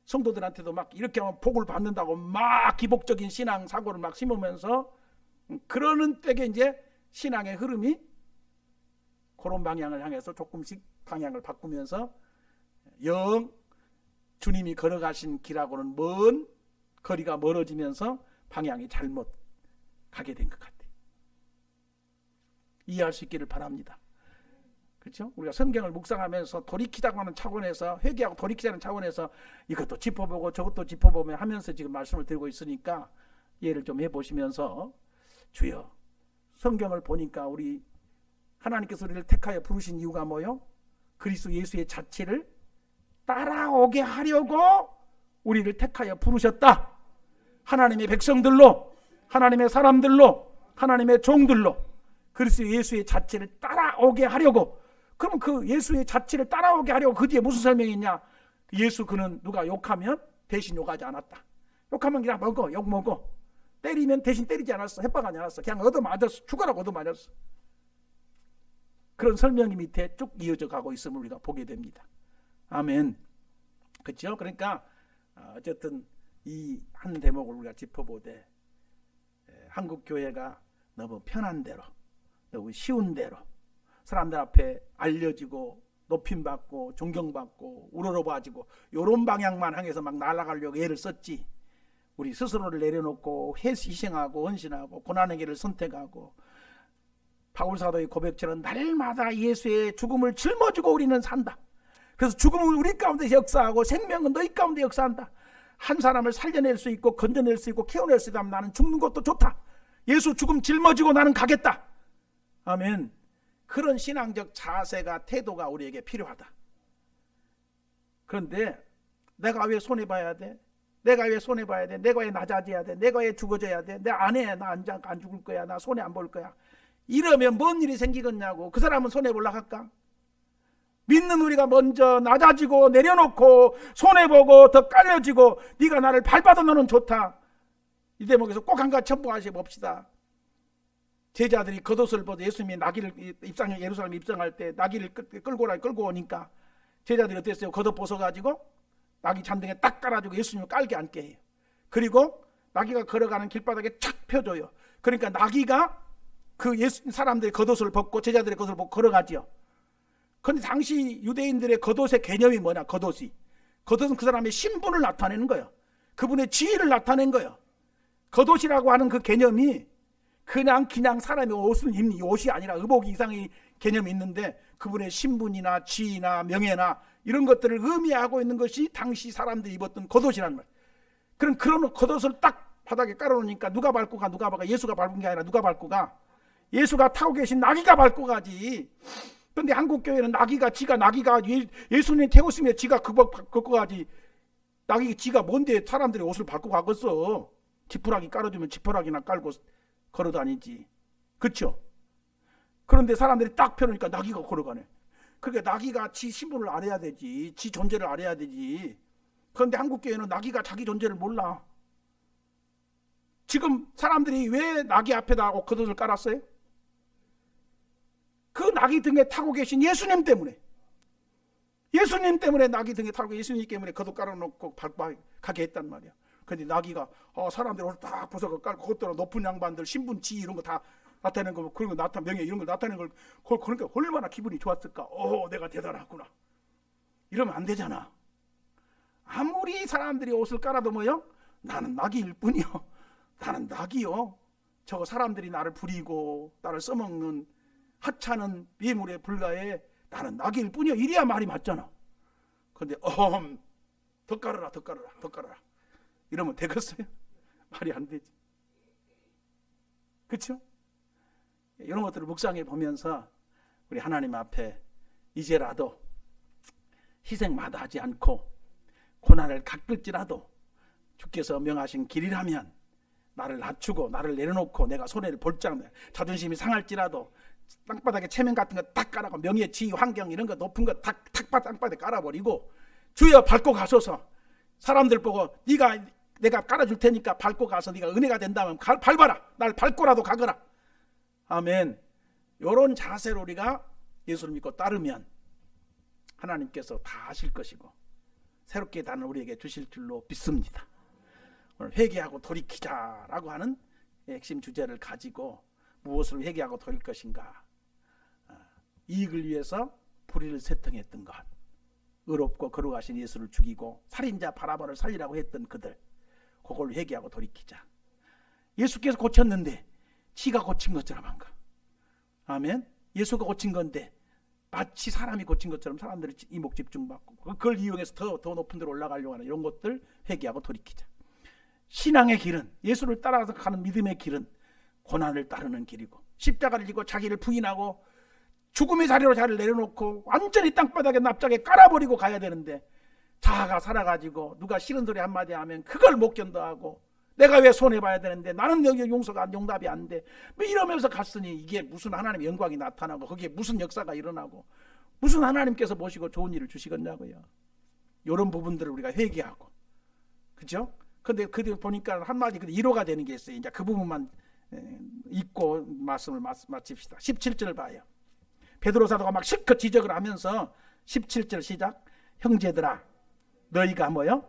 Speaker 1: 성도들한테도 막 이렇게 하면 복을 받는다고 막 기복적인 신앙 사고를 막 심으면서 그러는 때에 이제 신앙의 흐름이 그런 방향을 향해서 조금씩 방향을 바꾸면서 영 주님이 걸어가신 길하고는 먼 거리가 멀어지면서 방향이 잘못 가게 된 것 같아요. 이해할 수 있기를 바랍니다. 그렇죠? 우리가 성경을 묵상하면서 돌이키자고 하는 차원에서 회개하고 돌이키자는 차원에서 이것도 짚어보고 저것도 짚어보며 하면서 지금 말씀을 드리고 있으니까 이해를 좀 해보시면서 주여 성경을 보니까 우리 하나님께서 우리를 택하여 부르신 이유가 뭐요? 그리스도 예수의 자체를 따라오게 하려고 우리를 택하여 부르셨다. 하나님의 백성들로, 하나님의 사람들로, 하나님의 종들로 그리스도 예수의 자체를 따라오게 하려고. 그러면 그 예수의 자체를 따라오게 하려고 그 뒤에 무슨 설명이 있냐? 예수 그는 누가 욕하면 대신 욕하지 않았다. 욕하면 그냥 먹어, 욕 먹어. 때리면 대신 때리지 않았어. 협박하지 않았어. 그냥 얻어맞았어. 죽어라고 얻어맞았어. 그런 설명이 밑에 쭉 이어져 가고 있음을 우리가 보게 됩니다. 아멘. 그렇죠? 그러니까 어쨌든 이 한 대목을 우리가 짚어보되 한국 교회가 너무 편한 대로, 너무 쉬운 대로 사람들 앞에 알려지고 높임받고 존경받고 우러러봐지고 이런 방향만 향해서 막 날아가려고 애를 썼지, 우리 스스로를 내려놓고 희생하고 헌신하고 고난의 길을 선택하고 바울사도의 고백처럼 날마다 예수의 죽음을 짊어지고 우리는 산다. 그래서 죽음은 우리 가운데 역사하고 생명은 너희 가운데 역사한다. 한 사람을 살려낼 수 있고 건져낼 수 있고 키워낼 수 있다면 나는 죽는 것도 좋다. 예수 죽음 짊어지고 나는 가겠다. 아멘. 그런 신앙적 자세가, 태도가 우리에게 필요하다. 그런데 내가 왜 손해봐야 돼? 내가 왜 손해봐야 돼? 내가 왜 낮아져야 돼? 내가 왜 죽어져야 돼? 내 안 해. 나 안 죽을 거야. 나 손해 안 볼 거야. 이러면 뭔 일이 생기겠냐고. 그 사람은 손해볼라 할까? 믿는 우리가 먼저 낮아지고 내려놓고 손해보고 더 깔려지고 네가 나를 밟아도 너는 좋다. 이 대목에서 꼭 한 가지 첨부하시 봅시다. 제자들이 겉옷을 벗어 예수님이 예루살렘 입성할 때 나귀를 끌고 오니까 제자들이 어땠어요? 겉옷 벗어가지고 나귀 잔등에 딱 깔아주고 예수님을 깔게 앉게 해요. 그리고 나귀가 걸어가는 길바닥에 착 펴줘요. 그러니까 나귀가 그 사람들의 겉옷을 벗고 제자들의 겉옷을 벗고 걸어가지요. 그런데 당시 유대인들의 겉옷의 개념이 뭐냐? 겉옷은 그 사람의 신분을 나타내는 거예요. 그분의 지위를 나타낸 거예요. 겉옷이라고 하는 그 개념이 그냥 사람의 옷을 입는 옷이 아니라 의복 이상의 개념이 있는데 그분의 신분이나 지위나 명예나 이런 것들을 의미하고 있는 것이 당시 사람들이 입었던 겉옷이라는 거예요. 그런 겉옷을 딱 바닥에 깔아놓으니까 누가 밟고 가? 예수가 밟은 게 아니라 누가 밟고 가? 예수가 타고 계신 나귀가 밟고 가지. 그런데 한국교회는 나귀가 예수님 태우시면 지가 긁고 가지. 지가 뭔데 사람들이 옷을 밟고 가겠어. 지푸라기 깔아주면 지푸라기나 깔고 걸어 다니지. 그렇죠? 그런데 사람들이 딱 펴놓으니까 나귀가 걸어가네. 그러니까 나귀가 지 신분을 알아야 되지. 지 존재를 알아야 되지. 그런데 한국교회는 나귀가 자기 존재를 몰라. 지금 사람들이 왜 나귀 앞에다 겉옷을 깔았어요? 그 나귀 등에 타고 계신 예수님 때문에. 예수님 때문에 나귀 등에 타고 예수님 때문에 겉옷 깔아놓고 밟고 가게 했단 말이야. 근데 나귀가 사람들 옷을 딱 벗어서 깔고 그것대로 높은 양반들 신분 지위 이런 거 다 나타내는 거, 그런 거 명예 이런 걸 나타내는 걸, 그러니까 얼마나 기분이 좋았을까. 내가 대단하구나. 이러면 안 되잖아. 아무리 사람들이 옷을 깔아도 뭐요? 나는 나귀일 뿐이요. 나는 나귀요. 저거 사람들이 나를 부리고 나를 써먹는 하찮은 예물에 불과해. 나는 나귀일 뿐이요. 이래야 말이 맞잖아. 근데 더 깔아라. 이러면 되겠어요? 말이 안 되지. 그렇죠? 이런 것들을 묵상해 보면서 우리 하나님 앞에 이제라도 희생마다 하지 않고 고난을 겪을지라도 주께서 명하신 길이라면 나를 낮추고 나를 내려놓고 내가 손해를 볼지라도 자존심이 상할지라도 땅바닥에 체면 같은 거 딱 깔아고 명예, 지위, 환경 이런 거 높은 거 땅바닥에 깔아버리고 주여 밟고 가소서. 사람들 보고 내가 깔아줄 테니까 밟고 가서 네가 은혜가 된다면 밟아라. 날 밟고라도 가거라. 아멘. 이런 자세로 우리가 예수를 믿고 따르면 하나님께서 다 하실 것이고 새롭게 단을 우리에게 주실 줄로 믿습니다. 오늘 회개하고 돌이키자라고 하는 핵심 주제를 가지고 무엇을 회개하고 돌릴 것인가? 이익을 위해서 불의를 세통했던 것, 의롭고 거룩하신 예수를 죽이고 살인자 바라바를 살리라고 했던 그들, 그걸 회개하고 돌이키자. 예수께서 고쳤는데 지가 고친 것처럼 한가? 아멘. 예수가 고친 건데 마치 사람이 고친 것처럼 사람들이 이목 집중받고 그걸 이용해서 더 높은 데로 올라가려고 하는 이런 것들 회개하고 돌이키자. 신앙의 길은, 예수를 따라서 가는 믿음의 길은 고난을 따르는 길이고 십자가를 지고 자기를 부인하고 죽음의 자리로 자리를 내려놓고 완전히 땅바닥에 납작에 깔아버리고 가야 되는데 자아가 살아가지고 누가 싫은 소리 한마디 하면 그걸 못 견뎌하고 내가 왜 손해봐야 되는데 나는 여기 용답이 안 돼. 뭐 이러면서 갔으니 이게 무슨 하나님의 영광이 나타나고 거기에 무슨 역사가 일어나고 무슨 하나님께서 모시고 좋은 일을 주시겠냐고요. 이런 부분들을 우리가 회개하고, 그죠? 근데 그들 보니까 한마디 위로가 되는 게 있어요. 이제 그 부분만 읽고 말씀을 마칩시다. 17절 봐요. 베드로 사도가 막 실컷 지적을 하면서 17절 시작. 형제들아 너희가 뭐요?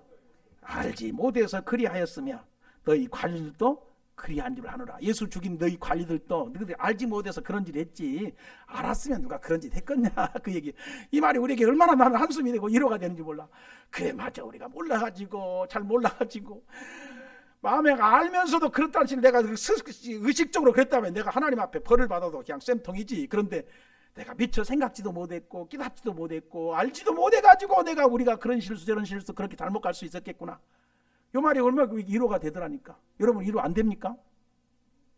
Speaker 1: 알지 못해서 그리하였으며 너희 관리들도 그리한 줄 아노라. 예수 죽인 너희 관리들도 너희들 알지 못해서 그런 짓 했지. 알았으면 누가 그런 짓 했겠냐. 그 얘기. 이 말이 우리에게 얼마나 나는 한숨이 되고 위로가 되는지 몰라. 그래 맞아. 우리가 몰라가지고 잘 몰라가지고 마음에 알면서도 그렇다는 식 내가 의식적으로 그랬다면 내가 하나님 앞에 벌을 받아도 그냥 쌤통이지. 그런데 내가 미처 생각지도 못했고 깨닫지도 못했고 알지도 못해가지고 내가 우리가 그런 실수 저런 실수 그렇게 잘못 갈 수 있었겠구나. 이 말이 얼마나 위로가 되더라니까. 여러분 위로 안 됩니까?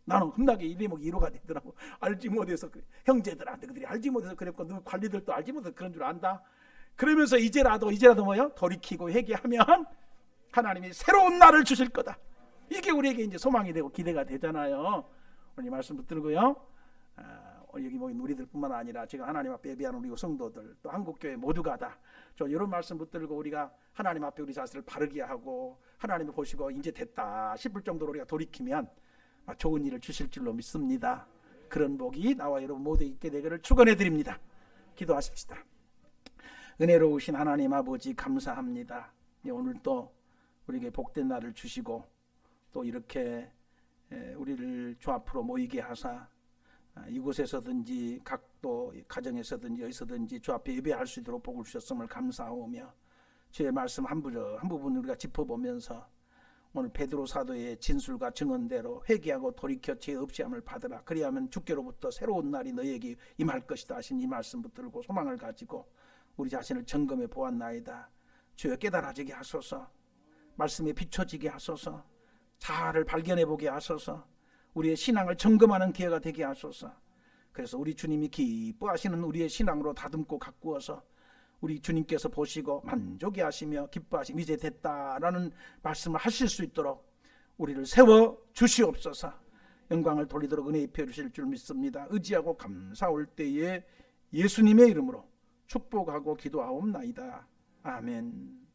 Speaker 1: 나는 겁나게 이 대목이 위로가 되더라고. 알지 못해서 그래. 형제들아 너희들이 알지 못해서 그랬고 너 관리들도 알지 못해서 그런 줄 안다. 그러면서 이제라도 뭐요? 돌이키고 회개하면 하나님이 새로운 날을 주실 거다. 이게 우리에게 이제 소망이 되고 기대가 되잖아요. 오늘 이 말씀 붙들고요. 여기 모인 우리들뿐만 아니라 지금 하나님 앞에 예배하는 우리 성도들 또 한국교회 모두가 다 이런 말씀 붙들고 우리가 하나님 앞에 우리 자신을 바르게 하고 하나님을 보시고 이제 됐다 싶을 정도로 우리가 돌이키면 좋은 일을 주실 줄로 믿습니다. 그런 복이 나와 여러분 모두 있게 되기를 축원해 드립니다. 기도하십시다. 은혜로우신 하나님 아버지 감사합니다. 오늘 또 우리에게 복된 날을 주시고 또 이렇게 우리를 주 앞으로 모이게 하사 이곳에서든지 각도 가정에서든지 어디서든지 주 앞에 예배할 수 있도록 복을 주셨음을 감사하오며 주의 말씀 한 부분 우리가 짚어보면서 오늘 베드로 사도의 진술과 증언대로 회개하고 돌이켜 죄 없이함을 받으라. 그리하면 주께로부터 새로운 날이 너희에게 임할 것이다 하신 이 말씀 붙들고 소망을 가지고 우리 자신을 점검해 보았나이다. 주여 깨달아지게 하소서. 말씀에 비춰지게 하소서. 자아를 발견해 보게 하소서. 우리의 신앙을 점검하는 기회가 되게 하소서. 그래서 우리 주님이 기뻐하시는 우리의 신앙으로 다듬고 가꾸어서 우리 주님께서 보시고 만족해 하시며 기뻐하시며 이제 됐다라는 말씀을 하실 수 있도록 우리를 세워 주시옵소서. 영광을 돌리도록 은혜 입혀 주실 줄 믿습니다. 의지하고 감사할 때에 예수님의 이름으로 축복하고 기도하옵나이다. 아멘.